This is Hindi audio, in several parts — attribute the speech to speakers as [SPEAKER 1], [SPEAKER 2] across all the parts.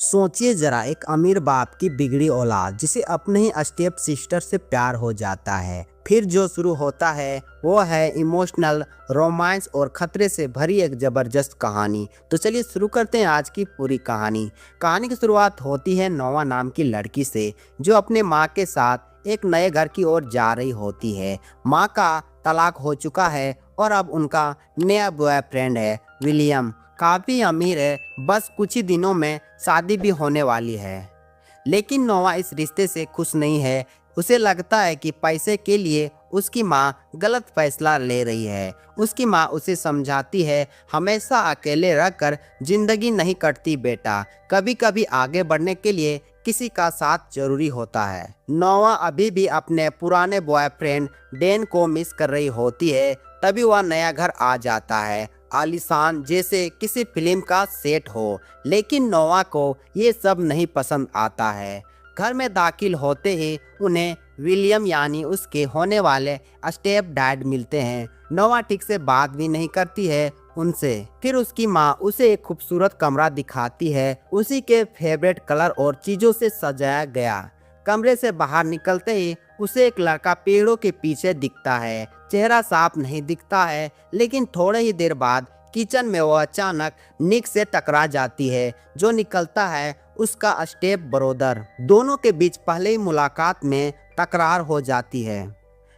[SPEAKER 1] सोचिए जरा, एक अमीर बाप की बिगड़ी औलाद जिसे अपने ही स्टेप सिस्टर से प्यार हो जाता है। फिर जो शुरू होता है वो है इमोशनल रोमांस और खतरे से भरी एक जबरदस्त कहानी। तो चलिए शुरू करते हैं आज की पूरी कहानी। कहानी की शुरुआत होती है नोवा नाम की लड़की से, जो अपने माँ के साथ एक नए घर की ओर जा रही होती है। माँ का तलाक हो चुका है और अब उनका नया बॉयफ्रेंड है विलियम। काफी अमीर है, बस कुछ ही दिनों में शादी भी होने वाली है। लेकिन नोवा इस रिश्ते से खुश नहीं है। उसे लगता है कि पैसे के लिए उसकी माँ गलत फैसला ले रही है। उसकी माँ उसे समझाती है, हमेशा अकेले रहकर जिंदगी नहीं कटती बेटा, कभी कभी आगे बढ़ने के लिए किसी का साथ जरूरी होता है। नोवा अभी भी अपने पुराने बॉयफ्रेंड डेन को मिस कर रही होती है। तभी वह नया घर आ जाता है, आलीशान जैसे किसी फिल्म का सेट हो। लेकिन नोवा को ये सब नहीं पसंद आता है। घर में दाखिल होते ही उन्हें विलियम यानी उसके होने वाले स्टेप डैड मिलते हैं। नोवा ठीक से बात भी नहीं करती है उनसे। फिर उसकी माँ उसे एक खूबसूरत कमरा दिखाती है, उसी के फेवरेट कलर और चीजों से सजाया गया। कमरे से बाहर निकलते ही उसे एक लड़का पेड़ों के पीछे दिखता है। चेहरा साफ नहीं दिखता है, लेकिन थोड़े ही देर बाद किचन में वो अचानक निक से टकरा जाती है, जो निकलता है उसका स्टेप ब्रदर। दोनों के बीच पहले ही मुलाकात में तकरार हो जाती है।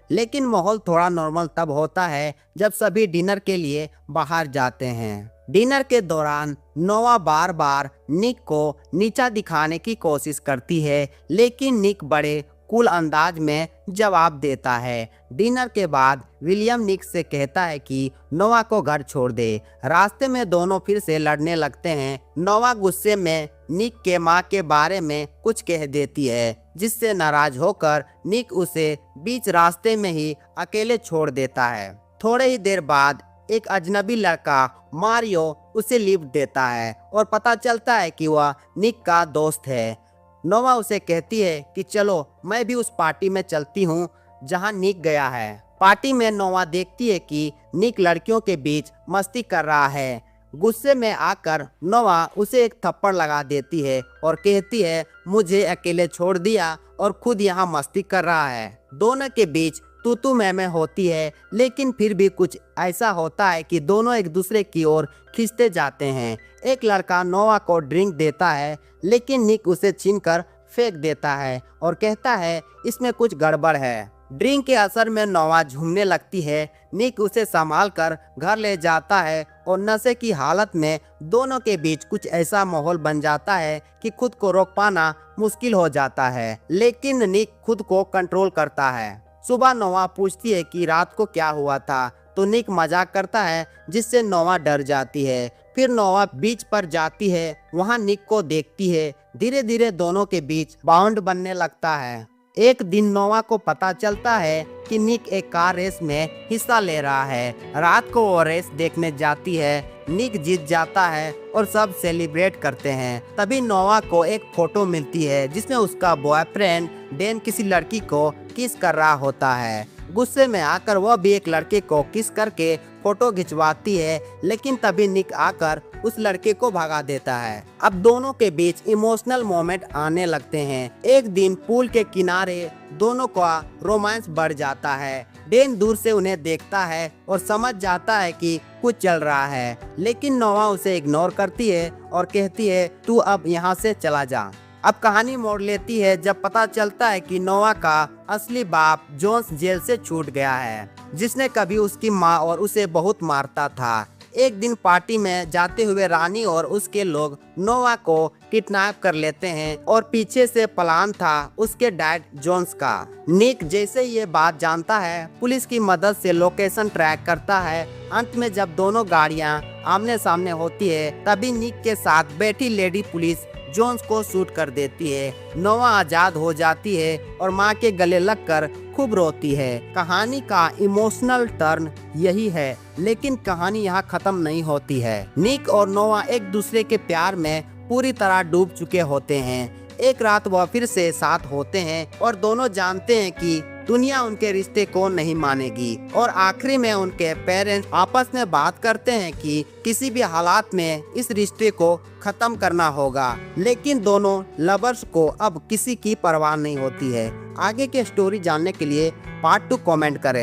[SPEAKER 1] लेकिन माहौल थोड़ा नॉर्मल तब होता है जब सभी डिनर के लिए बाहर जाते हैं। डिनर के दौरान नोवा बार बार निक को नीचा दिखाने की कोशिश करती है, लेकिन निक बड़े कूल अंदाज में जवाब देता है। डिनर के बाद विलियम निक से कहता है कि नोवा को घर छोड़ दे। रास्ते में दोनों फिर से लड़ने लगते हैं। नोवा गुस्से में निक के माँ के बारे में कुछ कह देती है, जिससे नाराज होकर निक उसे बीच रास्ते में ही अकेले छोड़ देता है। थोड़े ही देर बाद एक अजनबी लड़का मारियो उसे लिफ्ट देता है और पता चलता है कि वह निक का दोस्त है। नोवा उसे कहती है कि चलो मैं भी उस पार्टी में चलती हूँ जहाँ निक गया है। पार्टी में नोवा देखती है कि निक लड़कियों के बीच मस्ती कर रहा है। गुस्से में आकर नोवा उसे एक थप्पड़ लगा देती है और कहती है, मुझे अकेले छोड़ दिया और खुद यहाँ मस्ती कर रहा है। दोनों के बीच तू तू मैं होती है, लेकिन फिर भी कुछ ऐसा होता है कि दोनों एक दूसरे की ओर खींचते जाते हैं। एक लड़का नोवा को ड्रिंक देता है, लेकिन निक उसे छीनकर फेंक देता है और कहता है इसमें कुछ गड़बड़ है। ड्रिंक के असर में नोवा झूमने लगती है। निक उसे संभाल कर घर ले जाता है और नशे की हालत में दोनों के बीच कुछ ऐसा माहौल बन जाता है कि खुद को रोक पाना मुश्किल हो जाता है, लेकिन निक खुद को कंट्रोल करता है। सुबह नोवा पूछती है कि रात को क्या हुआ था, तो निक मजाक करता है, जिससे नोवा डर जाती है। फिर नोवा बीच पर जाती है, वहां निक को देखती है। धीरे धीरे दोनों के बीच बॉन्ड बनने लगता है। एक दिन नोवा को पता चलता है कि निक एक कार रेस में हिस्सा ले रहा है। रात को वो रेस देखने जाती है। निक जीत जाता है और सब सेलिब्रेट करते हैं। तभी नोवा को एक फोटो मिलती है, जिसमें उसका बॉयफ्रेंड डेन किसी लड़की को किस कर रहा होता है। गुस्से में आकर वह भी एक लड़के को किस करके फोटो खिंचवाती है, लेकिन तभी निक आकर उस लड़के को भगा देता है। अब दोनों के बीच इमोशनल मोमेंट आने लगते हैं। एक दिन पूल के किनारे दोनों का रोमांस बढ़ जाता है। डेन दूर से उन्हें देखता है और समझ जाता है कि कुछ चल रहा है, लेकिन नोवा उसे इग्नोर करती है और कहती है तू अब यहाँ से चला जा। अब कहानी मोड़ लेती है जब पता चलता है कि नोवा का असली बाप जोन्स जेल से छूट गया है, जिसने कभी उसकी माँ और उसे बहुत मारता था। एक दिन पार्टी में जाते हुए रानी और उसके लोग नोवा को किडनैप कर लेते हैं और पीछे से प्लान था उसके डैड जोन्स का। निक जैसे ये बात जानता है, पुलिस की मदद से लोकेशन ट्रैक करता है। अंत में जब दोनों गाड़ियां आमने सामने होती है, तभी निक के साथ बैठी लेडी पुलिस जोन्स को शूट कर देती है। नोवा आजाद हो जाती है और माँ के गले लगकर खूब रोती है। कहानी का इमोशनल टर्न यही है, लेकिन कहानी यहाँ खत्म नहीं होती है। निक और नोवा एक दूसरे के प्यार में पूरी तरह डूब चुके होते हैं। एक रात वह फिर से साथ होते हैं और दोनों जानते हैं कि दुनिया उनके रिश्ते को नहीं मानेगी। और आखिरी में उनके पेरेंट्स आपस में बात करते हैं कि किसी भी हालात में इस रिश्ते को खत्म करना होगा, लेकिन दोनों लवर्स को अब किसी की परवाह नहीं होती है। आगे की स्टोरी जानने के लिए पार्ट 2 कमेंट करें।